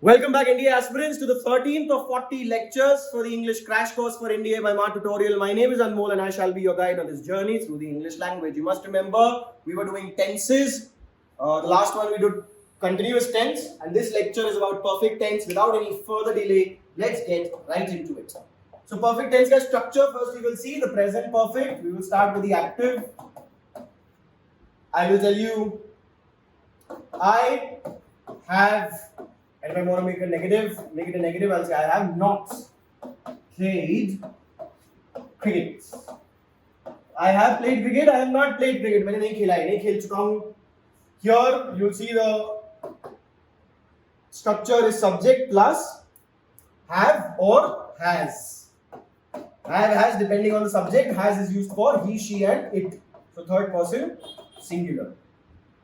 Welcome back, NDA aspirants, to the 13th of 40 lectures for the English Crash Course for NDA by Mar Tutorial. My name is Anmol and I shall be your guide on this journey through the English language. You must remember, we were doing tenses. The last one we did continuous tense, and this lecture is about perfect tense. Without any further delay, let's get right into it. So perfect tense का structure, first we will see the present perfect. We will start with the active. I will tell you, I have. And if I want to make it a negative, I'll say I have not played cricket. I have played cricket, I have not played cricket. मैंने नहीं खेला है, नहीं खेल चुका हूँ. Here you'll see the structure is subject plus have or has. Have, has, depending on the subject. Has is used for he, she and it. So third person singular.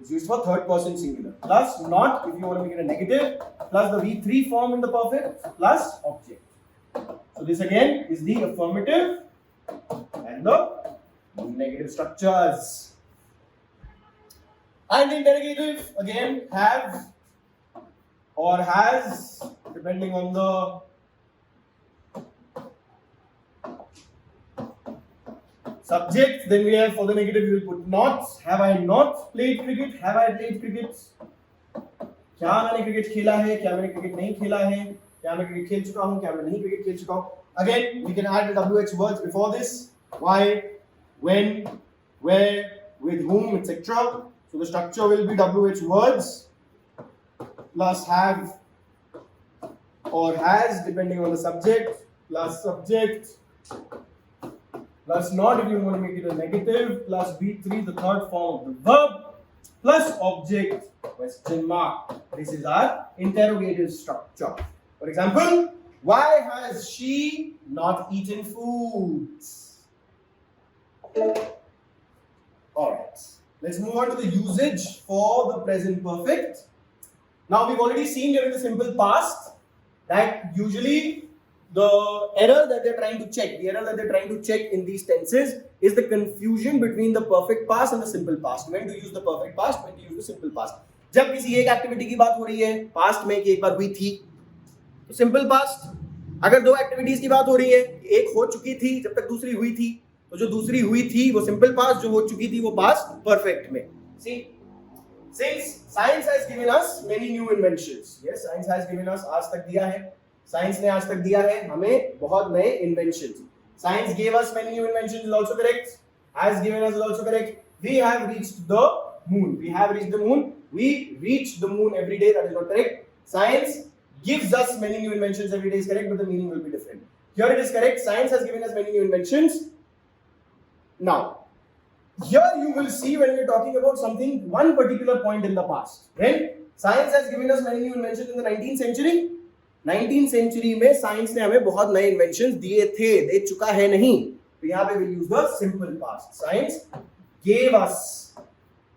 It's used for third person singular. Plus not, if you want to make it a negative, plus the V3 form in the perfect, plus object. So this again is the affirmative and the negative structures. And the interrogative, again, have or has, depending on the subject. Then we have, for the negative, we will put not. Have I not played cricket? Have I played cricket? क्या मैंने cricket खेला है? क्या मैंने cricket नहीं खेला है? क्या मैं क्रिकेट खेल चुका हूँ? क्या मैं नहीं क्रिकेट खेल चुका हूँ? Again, we can add the WH words before this. Why, when, where, with whom, etc. So the structure will be WH words plus have or has, depending on the subject, plus subject, plus not if you want to make it a negative, plus V3, the third form of the verb, plus object, question mark. This is our interrogative structure. For example, why has she not eaten food? Alright, let's move on to the usage for the present perfect. Now we've already seen during the simple past that usually the error that they're trying to check in these tenses is the confusion between the perfect past and the simple past. When to use the perfect past, when to use the simple past. जब किसी एक activity की बात हो रही है past में कि एक बार हुई थी तो सिंपल पास्ट. अगर दो एक्टिविटीज की बात हो रही है, एक हो चुकी थी जब तक दूसरी हुई थी, तो जो दूसरी हुई थी वो सिंपल पास्ट, जो हो चुकी थी वो पास्ट परफेक्ट में. See, since science has given us many new inventions, yes, science has given us, आज तक दिया है, साइंस ने आज तक दिया है हमें बहुत नए inventions. Science gave us many new inventions is also correct. Has given us is also correct. We have reached the moon. We have reached the moon. We reach the moon every day. That is not correct. Science gives us many new inventions every day is correct, but the meaning will be different. Here it is correct. Science has given us many new inventions. Now, here you will see when we are talking about something, one particular point in the past. When science has given us many new inventions in the 19th century. 19th century में science ने हमें बहुत नए inventions दिए थे, दे चुका है नहीं, तो यहाँ पे we'll use the simple past. Science gave us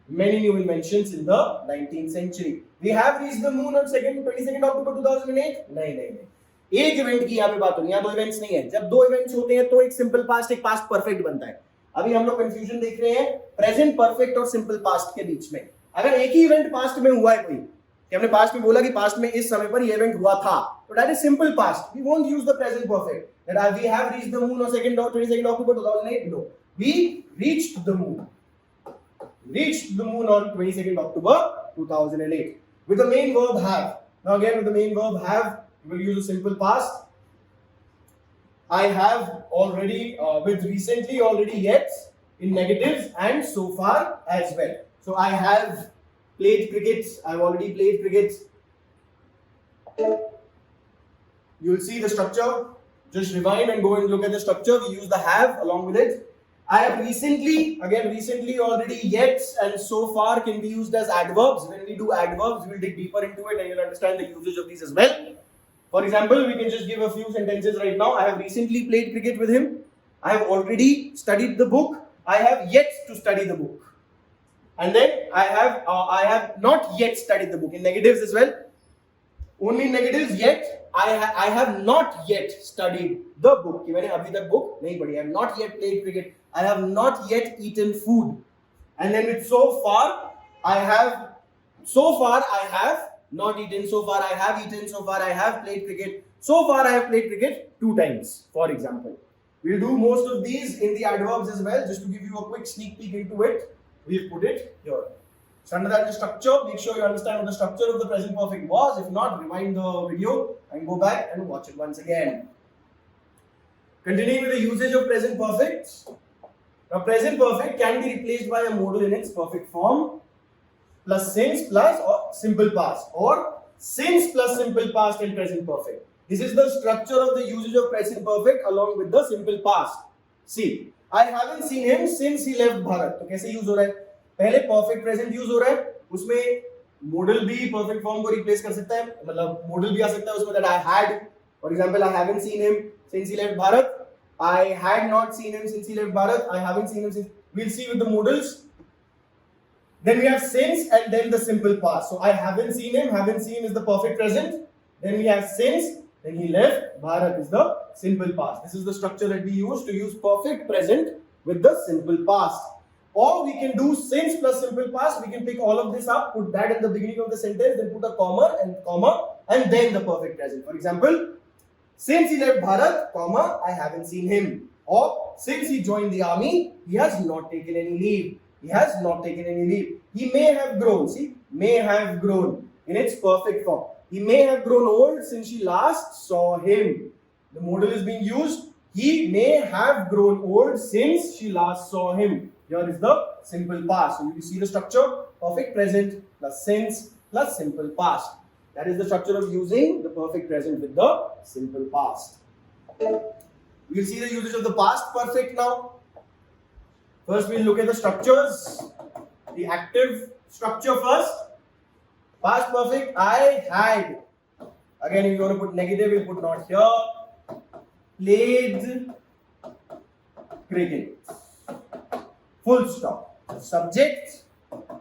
many new inventions in the 19th century. We have reached the moon on 22nd October 2008. नहीं, एक इवेंट की यहाँ पे बात हो रही है, यहाँ दो इवेंट्स नहीं है. जब दो इवेंट्स होते हैं तो एक सिंपल पास्ट एक पास्ट परफेक्ट बनता है. अभी हम लोग कंफ्यूजन देख रहे हैं प्रेजेंट परफेक्ट और सिंपल पास्ट के बीच में. अगर एक ही इवेंट पास्ट में हुआ है कोई, कि हमने पास्ट में बोला कि पास्ट में इस समय पर ये इवेंट हुआ था, तो that is simple past. We won't use the present perfect that we have reached the moon on 22nd October 2008. No, we reached the moon. Reached the moon on 22nd October 2008 with the main verb have. Now again with the main verb have, we will use a simple past. I have already, with recently, already, yet in negatives, and so far as well. So I have played cricket. I've already played cricket. You'll see the structure. Just rewind and go and look at the structure. We use the have along with it. I have recently, again recently, already, yet, and so far can be used as adverbs. When we do adverbs, we'll dig deeper into it and you'll understand the usage of these as well. For example, we can just give a few sentences right now. I have recently played cricket with him. I have already studied the book. I have yet to study the book. And then I have not yet studied the book. In negatives as well. Only in negatives, yet I have not yet studied the book. कि मैंने अभी तक book नहीं पढ़ी. I have not yet played cricket. I have not yet eaten food. And then with so far I have not eaten. So far I have eaten. So far I have played cricket. So far I have played cricket 2 times, for example. We'll do most of these in the adverbs as well, just to give you a quick sneak peek into it. We've put it here. So under that, the structure, make sure you understand what the structure of the present perfect was. If not, rewind the video and go back and watch it once again. Continuing with the usage of present perfect. Now, present perfect can be replaced by a modal in its perfect form, plus since plus or simple past, or since plus simple past and present perfect. This is the structure of the usage of present perfect along with the simple past. See, I haven't seen him since he left Bharat. तो कैसे use हो रहा है? पहले perfect present use हो रहा है, उसमें modal भी perfect form को replace कर सकता है, मतलब modal भी आ सकता है उसमें that I had. For example, I haven't seen him since he left Bharat. I had not seen him since he left Bharat. I haven't seen him since. We'll see with the modals. Then we have since and then the simple past. So I haven't seen him. Haven't seen is the perfect present. Then we have since. Then he left. Bharat is the simple past. This is the structure that we use to use perfect present with the simple past. Or we can do since plus simple past. We can pick all of this up, put that in the beginning of the sentence, then put a comma, and then the perfect present. For example, since he left Bharat, comma, I haven't seen him. Or since he joined the army, he has not taken any leave. He has not taken any leave. He may have grown. See, may have grown in its perfect form. He may have grown old since she last saw him. The modal is being used. He may have grown old since she last saw him. Here is the simple past. So you see the structure: perfect present plus since plus simple past. That is the structure of using the perfect present with the simple past. We'll see the usage of the past perfect now. First, we'll look at the structures. The active structure first. Past perfect, I had. Again, if you want to put negative, we'll put not here. Played cricket. Full stop. The subject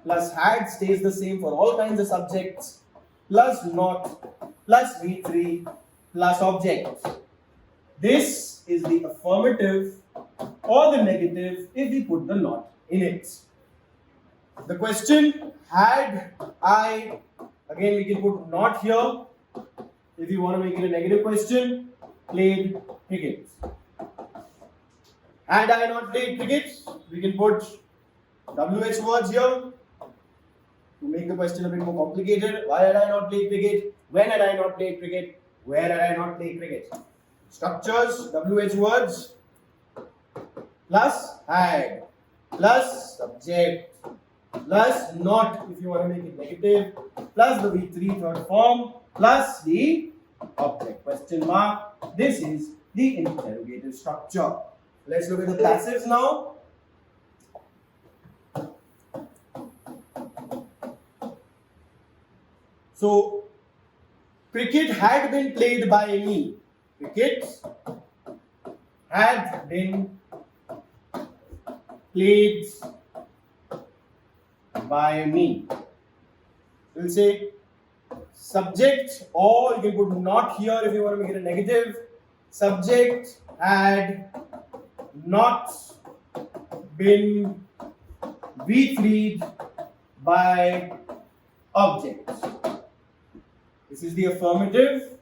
plus had stays the same for all kinds of subjects. Plus not, plus V3, plus object. This is the affirmative or the negative if we put the not in it. The question, had I, again we can put not here if you want to make it a negative question, played cricket. Had I not played cricket, we can put WH words here. To make the question a bit more complicated, why had I not played cricket? When had I not played cricket? Where had I not played cricket? Structures, WH words, plus had, plus subject, plus not if you want to make it negative, plus the V3 third form, plus the object. Question mark. This is the interrogative structure. Let's look at the passives now. So, cricket had been played by me. Cricket had been played by me. We'll say subject, or you can put not here if you want to make it a negative. Subject had not been V3'd by object. This is the affirmative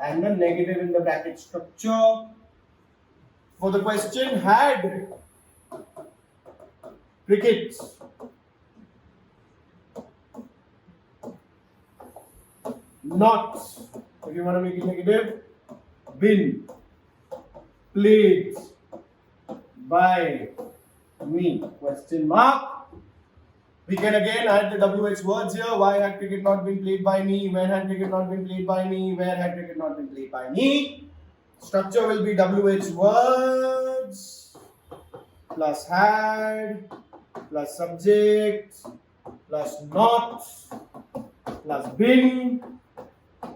and the negative in the bracket structure. For the question, had cricket not, if you want to make it negative, been played by me, question mark. We can again add the WH words here. Why had cricket not been played by me? When had cricket not been played by me? Where had cricket not been played by me? Structure will be WH words plus had plus subject plus not plus been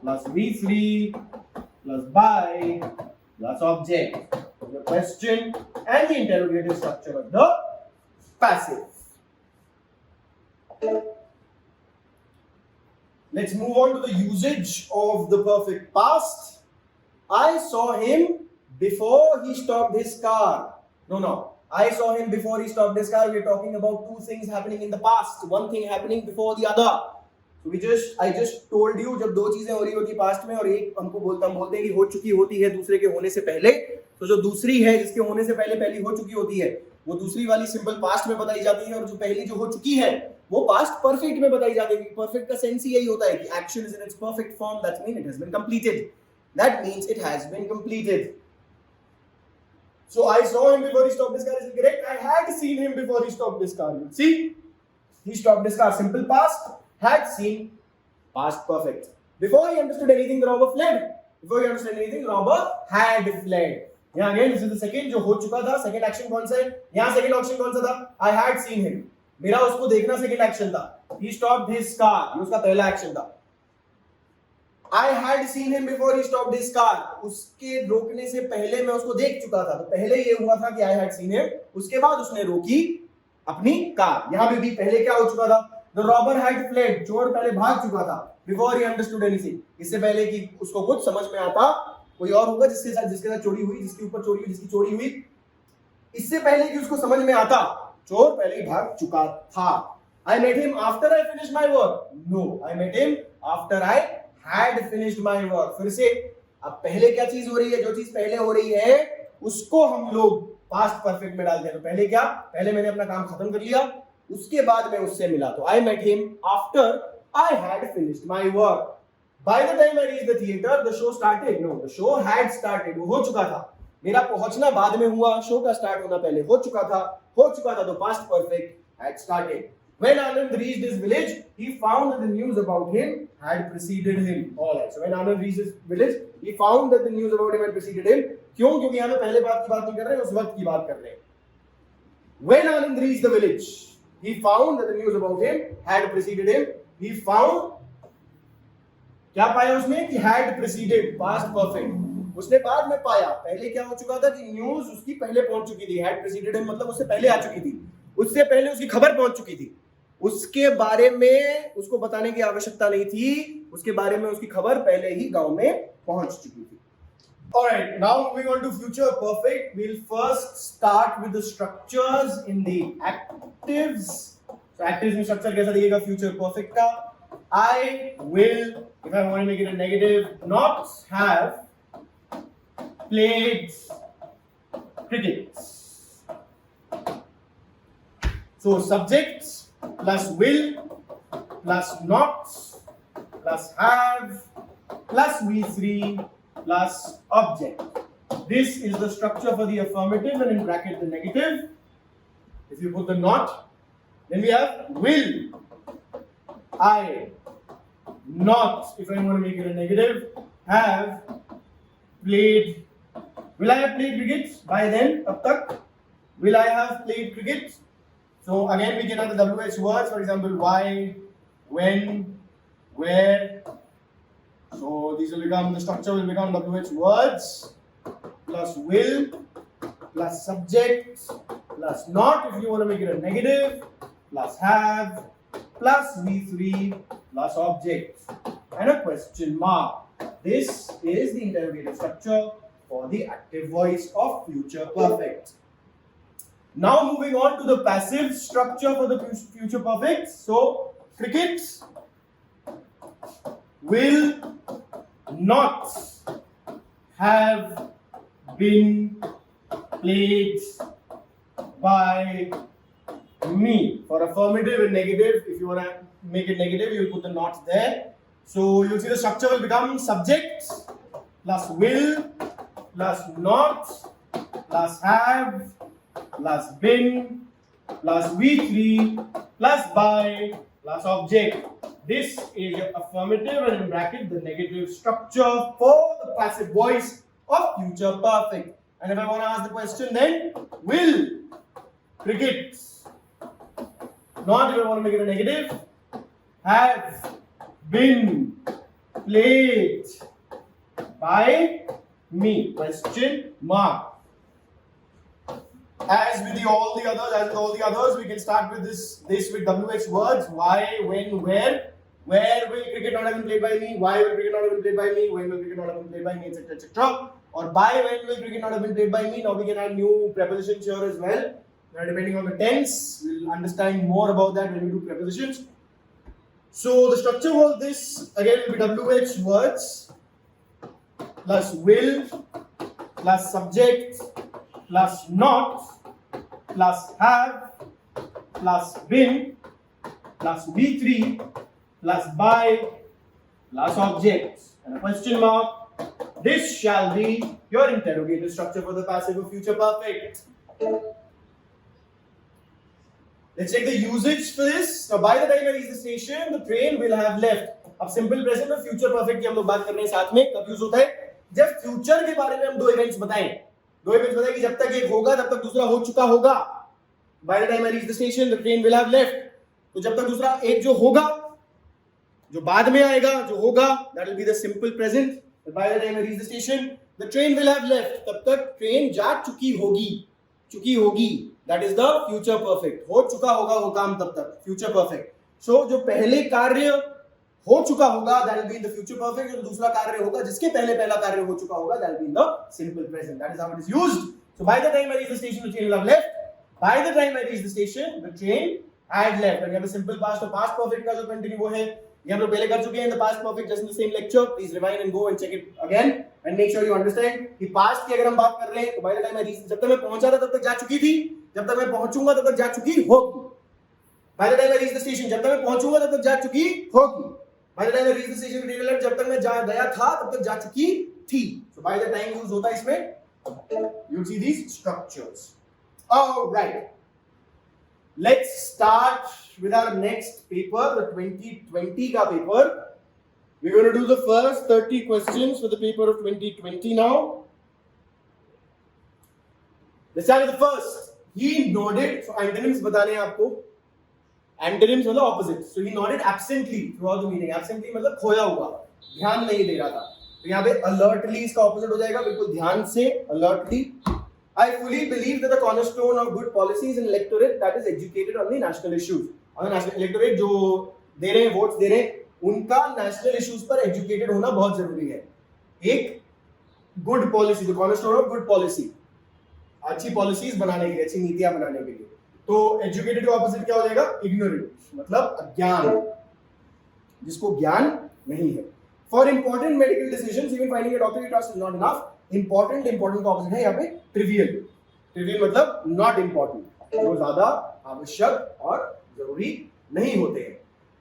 plus V3 plus by plus object. The question and the interrogative structure of the passive. Let's move on to the usage of the perfect past. I saw him before he stopped his car. No. I saw him before he stopped his car. We're talking about two things happening in the past. One thing happening before the other. I just told you जब दो चीजें हो रही होती past में और एक हम बोलते हैं कि हो चुकी होती है दूसरे के होने से पहले, तो जो दूसरी है जिसके होने से पहले पहली हो चुकी होती है वो दूसरी वाली सिंपल पास्ट में बताई जाती है, और जो पहली जो हो चुकी है वो पास्ट परफेक्ट में बताई जाती है। परफेक्ट का सेंस ही यही होता है कि action is in its perfect form, that mean it has been completed, that means it has been completed. So I saw him before he stopped his car. Is it correct? I had seen him before he stopped his car. See, he stopped his car. Simple past. Had seen. Past perfect. Before he understood anything, the robber fled. Before he understood anything, the robber had fled. यहाँ again this is the second जो हो चुका था. Second action कौन सा है? यहाँ second action कौन सा था? I had seen him. मेरा उसको देखना second action था. He stopped his car. ये उसका पहला action था. I had seen him before he stopped his car. उसके रोकने से पहले मैं उसको देख चुका था। तो पहले ये हुआ था कि I had seen him, उसके बाद उसने रोकी अपनी कार। यहाँ पे भी पहले क्या हो चुका था? The robber had fled. चोर पहले भाग चुका था। Before he understood anything. इससे पहले कि उसको कुछ समझ में आता, कोई और होगा जिसके साथ चोरी हुई, जिसके ऊपर चोरी हुई, जिसकी चोरी हुई, इससे पहले कि उसको समझ में आता, चोर पहले ही भाग चुका था। I met him after I finished my work. No, I met him after I had finished my work. फिर से अब पहले क्या चीज हो रही है? जो चीज पहले हो रही है उसको हम लोग पास्ट परफेक्ट में डालते हैं। तो पहले क्या? पहले मैंने अपना काम खत्म कर लिया, उसके बाद मैं उससे मिला। तो I met him after I had finished my work. By the time I reached the theater, the show started. No, the show had started. वो हो चुका था। मेरा पहुंचना बाद में हुआ, शो का स्टार्ट होना पहले हो चुका था तो past perfect had started. When Anand reached his village, he found that the news about him had preceded him. All right. So when Anand reached his village, he found that the news about him had preceded him. क्यों? क्योंकि यहाँ पे पहले बात की बात नहीं कर रहे हैं, उस वक्त की बात कर रहे हैं। When Anand reached the village, he found that the news about him had preceded him. He found क्या पाया उसने? कि had preceded, past perfect. उसने बाद में पाया। पहले क्या हो चुका था कि न्यूज उसकी पहले पहुंच चुकी थी। had preceded him मतलब उससे पहले आ चुकी थी, उससे पहले उसकी खबर पहुंच चुकी थी, उसके बारे में उसको बताने की आवश्यकता नहीं थी, उसके बारे में उसकी खबर पहले ही गांव में पहुंच चुकी थी। Alright, now moving on to future perfect, we'll first start with the structures in the actives. So actives में structure कैसा दिखेगा future perfect का? I will, if I want to make it a negative, not have played cricket. So subjects plus will plus not plus have plus V3 plus object. This is the structure for the affirmative, and in bracket the negative. If you put the not, then we have will. I not, if I want to make it a negative, have played. Will I have played cricket by then? Ab tak? Will I have played cricket? So again we can have the WH words, for example, why, when, where. So these will become, the structure will become WH words plus will plus subject plus not, if you want to make it a negative, plus have plus V3 plus object and a question mark. This is the interrogative structure for the active voice of future perfect. Now moving on to the passive structure for the future perfect. So cricket will not have been played by me. For affirmative and negative, if you want to make it negative, you put the not there. So you'll see the structure will become subject plus will plus not plus have plus been plus V3 plus by plus object. This is your affirmative, and in bracket the negative structure for the passive voice of future perfect. And if I want to ask the question, then will cricket, not if I want to make it a negative, have been played by me? Question mark. As with all the others, we can start with this with WH words: why, when, where. Where will cricket not have been played by me? Why will cricket not have been played by me? When will cricket not have been played by me? Etc. etc. Or by when will cricket not have been played by me? Now we can add new prepositions here as well. Now depending on the tense, we'll understand more about that when we do prepositions. So the structure was this. Again, will be WH words plus will plus subject plus not plus have plus been plus V3 plus by plus objects and a question mark. This shall be your interrogative structure for the passive or future perfect. Let's check the usage for this. Now, by the time I reach the station, the train will have left. अब simple present और future perfect की हम लोग बात कर रहे हैं साथ में. कब यूज होता है? जब future के बारे में हम दो events बताएं. दो events बताएं कि जब तक एक होगा तब तक दूसरा हो चुका होगा. By the time I reach the station, the train will have left. तो जब तक दूसरा एक जो होगा, जो बाद में आएगा, जो होगा, that will be the simple present. By the time I reach the station, the train will have left. तब तक ट्रेन जा चुकी होगी. That is the future perfect. हो चुका होगा वो काम तब तक. Future perfect. So जो पहले कार्य हो चुका होगा, that will be in the future perfect. जो दूसरा कार्य होगा, जिसके पहला कार्य हो चुका होगा, that will be in the simple present. That is how it is used. So by the time I reach the station, the train will have left. By the time I reach the station, the train had left. और यहाँ पे simple past और past perfect का जो continue वो है, ये हम लोग पहले कर चुके हैं. The past perfect just in the same lecture. Please rewind and go and check it again and make sure you understand कि past की अगर हम बात कर रहे हैं तो by the time I reach, जब तक मैं पहुंचा था तब तक जा चुकी थी, जब तक मैं पहुंचूंगा तब तक जा चुकी होगी. By the time I reach the station, जब तक मैं पहुंचूंगा तब तक जा चुकी होगी. By the time I reach the station, जब तक मैं गया था तब तक जा चुकी थी. So by the time use होता है इसमें. You see these structures. All right. Let's start with our next paper, the 2020 का paper. We're going to do the first 30 questions for the paper of 2020 now. Let's start with the first. He nodded. So antonyms बताने हैं आपको. Antonyms मतलब opposite. So he nodded absently throughout the meeting. Absently मतलब खोया हुआ, ध्यान नहीं दे रहा था. तो यहाँ पे alertly इसका opposite हो जाएगा, बिल्कुल ध्यान से, alertly. I fully believe that the cornerstone of good policy is an electorate that is educated on the national issues. और national electorate जो दे रहे हैं, votes दे रहे हैं, उनका national issues पर educated होना बहुत जरूरी है. एक good policy, the cornerstone of good policy, अच्छी policies बनाने के लिए, अच्छी नीतियां बनाने के लिए. तो educated का opposite क्या हो जाएगा? Ignorant, मतलब अज्ञान, जिसको ज्ञान नहीं है. For important medical decisions, even finding a doctor you trust is not enough. Important का ऑपोजिट है यहाँ पे ट्रिवियल मतलब नॉट इंपॉर्टेंट, जो ज्यादा आवश्यक और जरूरी नहीं होते हैं.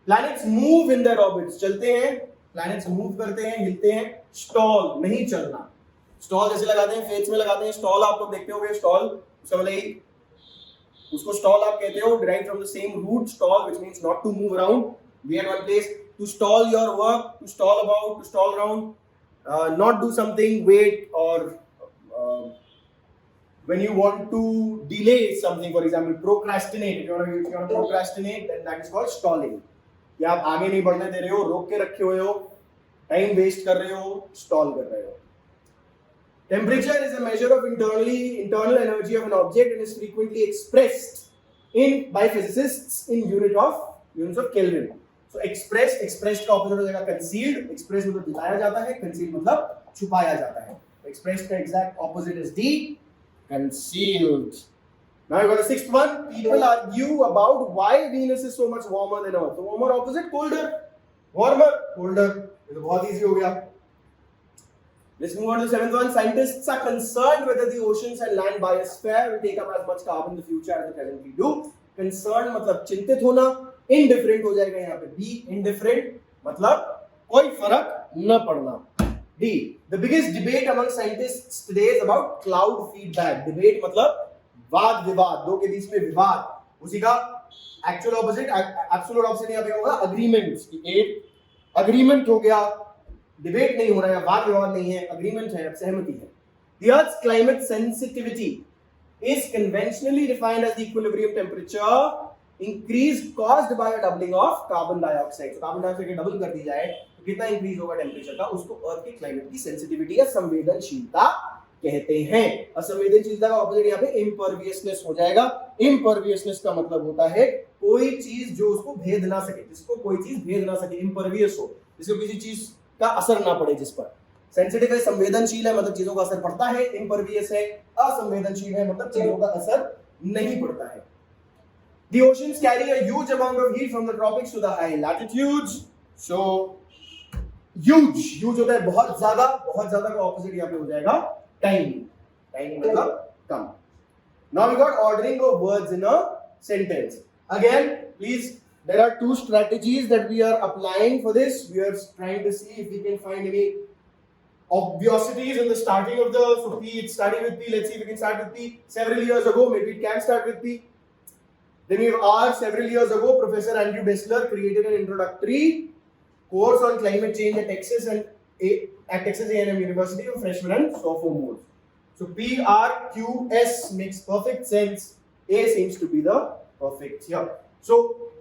Planets move in their orbits, चलते हैं, प्लैनेट्स मूव करते हैं, हिलते हैं. स्टॉल नहीं चलना. स्टॉल जैसे लगाते हैं, फेट्स में लगाते हैं स्टॉल, आप लोग देखते होंगे स्टॉल, उसको स्टॉल आप कहते हो, derived from the same root stall which means not to move around, be at one place. To stall your work, to stall about, to stall around. Not do something, wait, or when you want to delay something, for example, procrastinate. If you want to procrastinate, then that is called stalling. कि आप आगे नहीं बढ़ने दे रहे हो, रोक के रखे हुए हो, टाइम वेस्ट कर रहे हो, स्टॉल कर रहे हो. Temperature is a measure of internal energy of an object and is frequently expressed by physicists in units of Kelvin. So expressed का opposite हो जाएगा concealed. Expressed मतलब दिखाया जाता है, concealed मतलब छुपाया जाता है. Expressed का exact opposite is the concealed. Now you got the sixth one. People argue about why Venus is so much warmer than Earth. So warmer opposite, colder. Warmer, colder. ये तो बहुत easy हो गया. Let's move on to the seventh one. Scientists are concerned whether the oceans and land biosphere will take up as much carbon in the future as they presently do. Concerned मतलब चिंतित होना. Indifferent हो जाएगा यहाँ पे. Be indifferent मतलब कोई फर्क न पड़ना. D. The biggest debate among scientists today is about cloud feedback. Debate मतलब वाद विवाद, दो के बीच में विवाद. उसी का actual opposite, absolute opposite यहाँ पे होगा agreements. एक agreement हो गया, debate नहीं हो रहा है, वाद विवाद नहीं है, agreement है, सहमति है. The Earth's climate sensitivity is conventionally defined as the equilibrium temperature increase caused by a doubling of carbon dioxide. So carbon dioxide double कर दी जाए तो कितना इंक्रीज होगा टेम्परेचर का, उसको अर्थ के क्लाइमेट की सेंसिटिविटी या संवेदनशीलता कहते हैं. और संवेदनशीलता का ऑपोजिट यहाँ पे इम्परवियसनेस हो जाएगा. इम्परवियसनेस का मतलब होता है कोई चीज जो उसको भेद ना सके, जिसको कोई चीज भेद ना सके, इम्परवियस हो, जिसको किसी चीज का असर ना पड़े जिस पर. सेंसिटिव है, संवेदनशील है मतलब चीजों का असर पड़ता है. इम्परवियस है, असंवेदनशील है मतलब चीजों का असर नहीं पड़ता है. The oceans carry a huge amount of heat from the tropics to the high latitudes. So huge होता है बहुत ज्यादा का ऑपोजिट यहाँ पे हो जाएगा tiny मतलब कम. Now we got ordering of words in a sentence. Again, please, there are two strategies that we are applying for this. We are trying to see if we can find any obviosities in the starting of the, so P, it's starting with P. Let's see if we can start with P. Several years ago, maybe it can start with P. Then we have R. Several years ago, Professor Andrew Dessler created an introductory course on climate change at Texas A&M University for freshmen and sophomores. So P, R, Q, S makes perfect sense. A seems to be the perfect here. So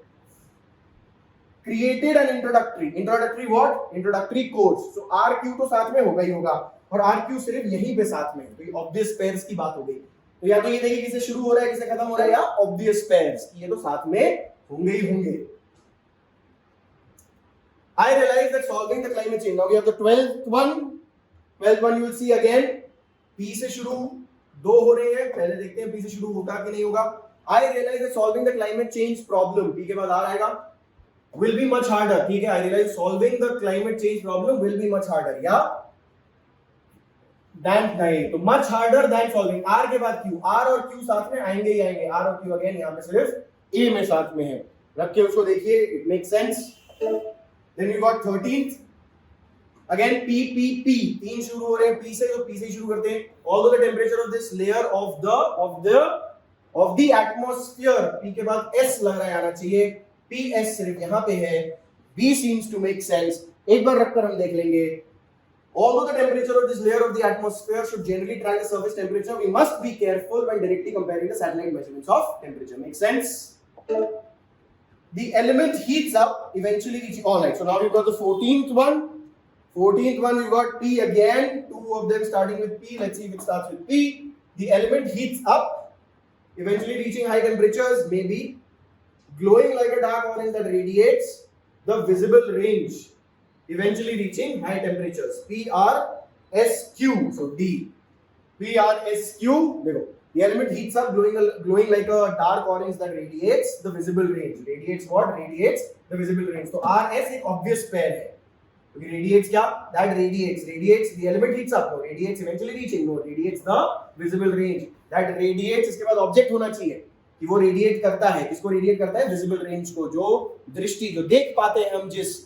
created an introductory what? Introductory course. So R, Q तो साथ में होगा ही होगा, और R, Q सिर्फ यहीं पे साथ में है. तो ये obvious pairs की बात हो गई. तो या तो ये देखिए किसे शुरू हो रहा है किसे खत्म हो रहा है, या obvious pairs ये तो साथ में होंगे ही होंगे. I realize that solving the climate change. Now we have the 12th one. 12th one you will see again. P से शुरू दो हो रहे हैं, पहले देखते हैं P से शुरू होगा कि नहीं होगा. I realize that solving the climate change problem, P के बाद R आएगा, will be much harder. ठीक है, I realize solving the climate change problem will be much harder. या than नहीं, तो much harder than solving. R के बाद Q, R और Q साथ में आएंगे ही आएंगे. R और Q अगेन यहाँ पे सिर्फ A में साथ में है. रख के उसको देखिए, it makes sense. Then you got 13th. Again P, तीन शुरू हो रहे हैं P से, तो P से ही शुरू करते हैं. Although the temperature of this layer of the atmosphere, P के बाद S लग रहा है आना चाहिए. P, S सिर्फ यहाँ पे है. B seems to make sense. एक बार रखकर हम देख लेंगे. Although the temperature of this layer of the atmosphere should generally track the surface temperature, we must be careful when directly comparing the satellite measurements of temperature. Make sense? The element heats up, eventually reaching. All right. So now we've got the 14th one. 14th one we've got P again. Two of them starting with P. Let's see if it starts with P. The element heats up, eventually reaching high temperatures, maybe glowing like a dark orange that radiates the visible range, eventually reaching high temperatures. P, R, S, Q. So D. P, R, S, Q. देखो. The element heats up, glowing like a dark orange that radiates the visible range. Radiates what? Radiates the visible range. So R, S एक obvious pair है. Okay, radiates क्या? That radiates. The element heats up. No, radiates eventually reaching. No, radiates the visible range. That radiates इसके बाद object होना चाहिए कि वो radiate करता है. किसको radiate करता है? Visible range को, जो दृष्टि, जो देख पाते हैं हम जिस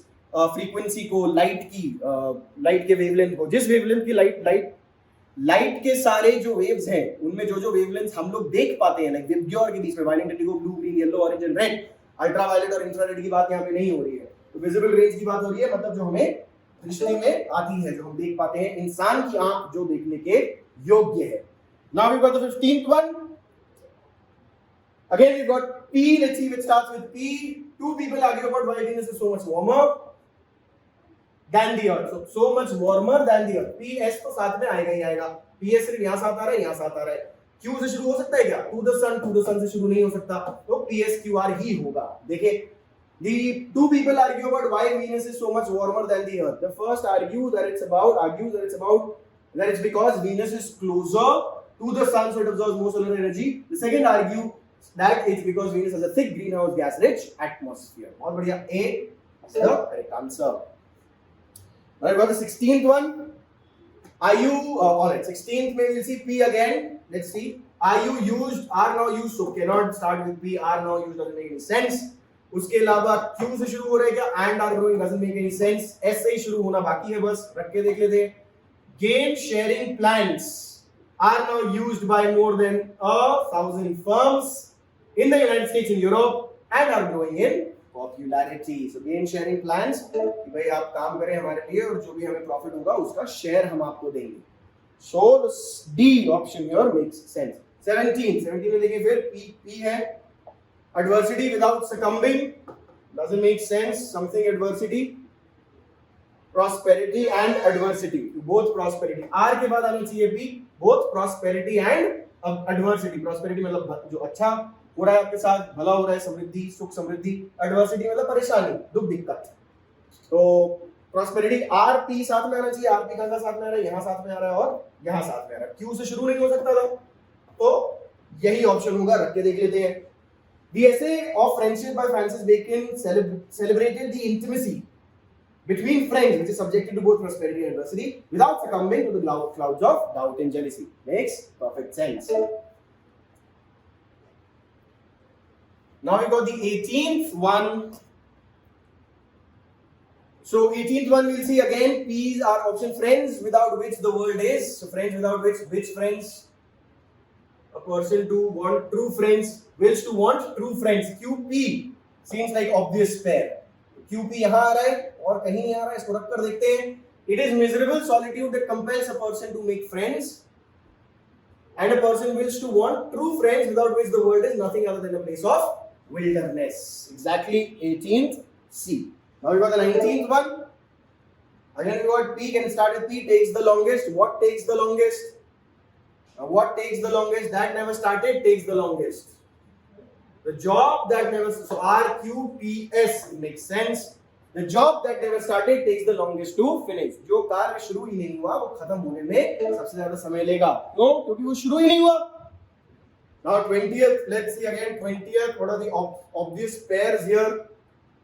frequency को, light के wavelength को, जिस wavelength की लाइट के सारे जो वेव्स हैं उनमें जो वेवलेंथ हम लोग देख पाते हैं, लाइक विबग्योर के बीच में violet, indigo, blue, green, yellow, orange and red, ultraviolet और इंफ्रारेड की बात यहाँ पे नहीं हो रही है. तो विजिबल रेंज की बात हो रही है, मतलब जो हमें दृष्टि में आती है, जो हम देख पाते हैं, इंसान की आंख जो देखने के योग्य है. Now we got the 15th one. Again we got P. Let's see which starts with P. Two people argue about why Venus is so much warmer than the earth. So much warmer than the earth. P, S तो साथ में आएगा ही आएगा. P, S सिर्फ यहाँ साथ आ रहा है, यहाँ साथ आ रहा है. Q से शुरू हो सकता है क्या? To the sun से शुरू नहीं हो सकता. तो P, S, Q, R ही होगा. देखिए, the two people argue about why Venus is so much warmer than the earth. The first argues that it's because Venus is closer to the sun, so it absorbs more solar energy. The second argues that it's because Venus has a thick greenhouse gas rich atmosphere. बहुत बढ़िया. A is the correct answer. Alright, what the 16th one? Alright, 16th में we'll see P again. Let's see. Are now used, so cannot start with P. Are now used doesn't make any sense. उसके अलावा Q से शुरू हो रहा है क्या? And are growing doesn't make any sense. S से ही शुरू होना बाकी है, बस रख के देख लेते हैं. Gain sharing plans are now used by more than 1,000 firms in the United States and Europe and are growing in popularity. So gain sharing plans कि भाई आप काम करें हमारे लिए और जो भी हमें प्रॉफिट होगा उसका शेयर हम आपको देंगे. So D option here makes sense. 17 में देखिए फिर P है. Adversity without succumbing doesn't make sense. Something adversity, prosperity and adversity. Both prosperity. R के बाद आनी चाहिए P. Both prosperity and adversity. Prosperity मतलब जो अच्छा हो रहा है आपके साथ, भला हो रहा है, समृद्धि, सुख समृद्धि. एडवर्सिटी मतलब परेशानी, दुख दिक्कत. तो प्रॉस्पेरिटी R, P साथ में आना चाहिए. R, P का साथ में आ रहा है, यहाँ साथ में आ रहा है और यहाँ साथ में आ रहा है. Q से शुरू नहीं हो सकता था, तो यही ऑप्शन होगा. रख के देख लेते हैं. The essay of Friendship by Francis Bacon celebrated the intimacy between friends, which is subjected to both prosperity and adversity, without succumbing to the clouds of doubt and jealousy. Makes perfect sense. Now we got the 18th one. So 18th one we'll see again. P's are option friends without which the world is. So friends without which friends? A person to want true friends, wills to want true friends. QP seems like obvious pair. QP यहाँ आ रहा है और कहीं नहीं आ रहा है, इसको रख कर देखते हैं. It is miserable solitude that compels a person to make friends, and a person wills to want true friends without which the world is nothing other than a place of wilderness. Exactly 18th C. Now we got the 19th one. Again we got P, can start with P, takes the longest. What takes the longest? What takes the longest? That never started takes the longest. The job that never, so RQPS makes sense. The job that never started takes the longest to finish. जो कार्य शुरू ही नहीं हुआ वो खत्म होने में सबसे ज्यादा समय लेगा. No, क्योंकि वो शुरू ही नहीं हुआ. Now 20th, let's see again 20th. What are the obvious pairs here?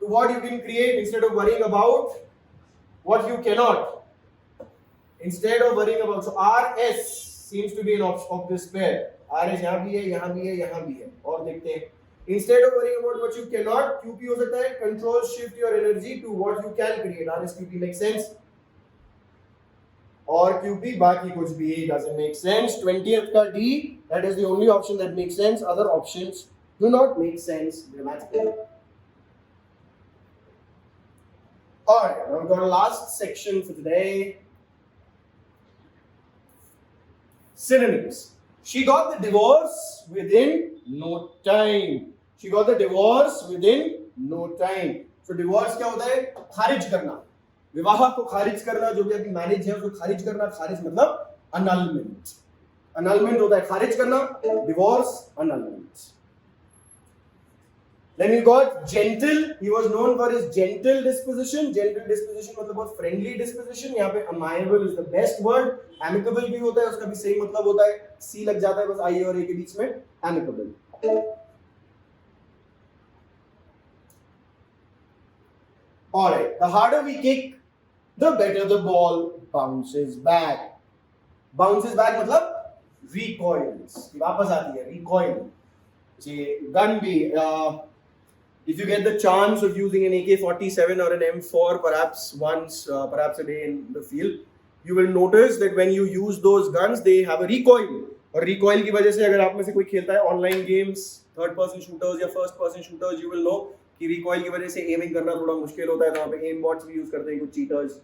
To what you can create instead of worrying about what you cannot. Instead of worrying about, so RS seems to be an obvious pair. RS यहाँ भी है, यहाँ भी है, यहाँ भी है. और देखते हैं. Instead of worrying about what you cannot, QP हो सकता है control shift your energy to what you can create. RSQP makes sense. और QP बाकी कुछ भी doesn't make sense. 20th का D, that is the only option that makes sense. Other options do not make sense grammatically. Alright, now we've got a last section for today. Synonyms. She got the divorce within no time. She got the divorce within no time. So divorce क्या होता है? खारिज करना. विवाह को खारिज करना, जो भी आपकी मैरिज है उसको खारिज करना. खारिज मतलब annulment. Annulment होता है खारिज करना. Divorce, annulment. Then you got gentle. He was known for his gentle disposition. Gentle disposition मतलब बहुत friendly disposition. यहाँ पे amiable is the best word. Amicable भी होता है, उसका भी सही मतलब होता है. C लग जाता है बस I और A के बीच में. Amicable. Alright, the harder we kick, the better the ball bounces back. Bounces back मतलब recoils. वापस आती है. Recoil. See, gun भी. If you get the chance of using an AK-47 or an M4 perhaps once, perhaps a day in the field, you will notice that when you use those guns, they have a recoil. और recoil की वजह से अगर आप में से कोई खेलता है online games, third person shooters या first person shooters, you will know कि recoil की वजह से aiming करना थोड़ा मुश्किल होता है. तो वहाँ पे aim bots भी use करते हैं कुछ cheaters.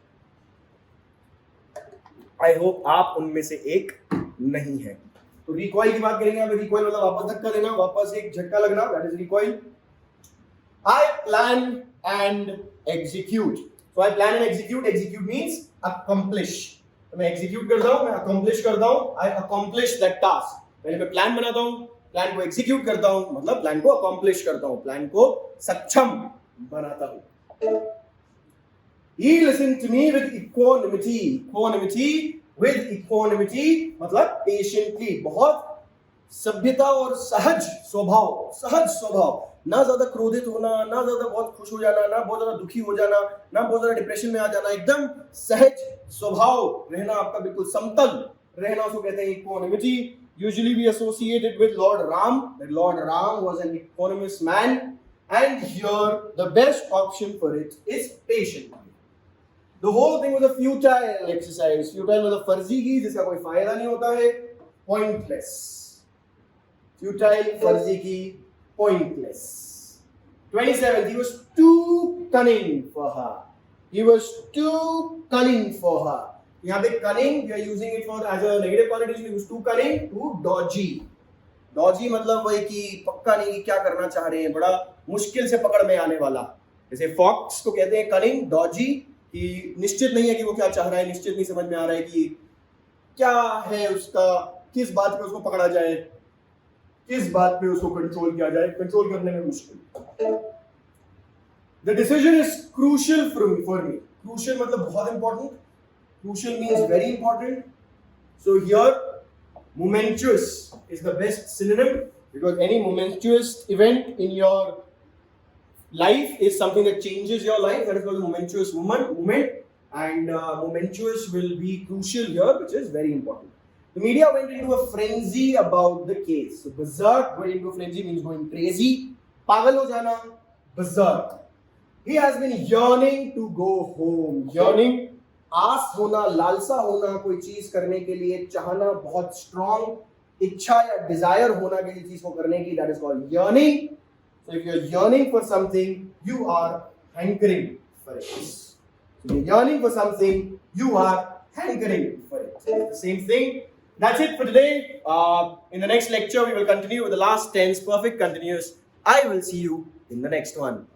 I hope आप उनमें से एक नहीं है. तो recoil की बात करेंगे. यहाँ पे recoil मतलब वापस धक्का देना, वापस एक झटका लगना. That is recoil. I plan and execute. So I plan and execute. Execute means accomplish. तो मैं execute करता हूँ, मैं accomplish करता हूँ. I accomplish that task. पहले मैं plan बनाता हूँ, plan को execute करता हूँ, मतलब plan को accomplish करता हूँ, plan को सक्षम बनाता हूँ. He listened to me with equanimity. Equanimity with equanimity मतलब patiently. बहुत सभ्यता और सहज स्वभाव. ना ज्यादा क्रोधित होना, ना ज्यादा बहुत खुश हो जाना, ना बहुत ज्यादा दुखी हो जाना, ना बहुत ज्यादा डिप्रेशन में आ जाना. एकदम सहज स्वभाव रहना, आपका बिल्कुल समतल रहना, उसको कहते हैं equanimity. Usually we associate it with Lord Ram. That Lord Ram was an equanimous man, and here the best option for it is patient. The whole thing was a futile exercise. Futile मतलब फर्जी की जिसका कोई फायदा नहीं होता है. Pointless. Futile, फर्जी की, pointless. 27th, he was too cunning for her. He was too cunning for her. यहाँ पे cunning, we are using it for as a negative connotation. He was too cunning, too dodgy. Dodgy मतलब वही कि पक्का नहीं कि क्या करना चाह रहे हैं, बड़ा मुश्किल से पकड़ में आने वाला. जैसे fox को कहते हैं cunning, dodgy, कि निश्चित नहीं है कि वो क्या चाह रहा है, निश्चित नहीं समझ में आ रहा है कि क्या है उसका, किस बात पे उसको पकड़ा जाए, किस बात पे उसको कंट्रोल किया जाए, कंट्रोल करने में मुश्किल. The decision is crucial for me. Crucial मतलब बहुत important. Crucial means very important. So here, momentous is the best synonym. because any momentous event in your life is something that changes your life. That is called a momentous moment, and momentous will be crucial here, which is very important. The media went into a frenzy about the case. So berserk, going into a frenzy means going crazy. Pagal ho jana, berserk. He has been yearning to go home. Yearning, आस होना, लालसा होना, कोई चीज करने के लिए चाहना, बहुत स्ट्रॉन्ग इच्छा या डिजायर होना किसी चीज को करने की, that is called yearning. So if you're yearning for something, you are hankering for it. So you're yearning for something, you are hankering for it. The same thing. That's it for today. In the next lecture, we will continue with the last tense, perfect continuous. I will see you in the next one.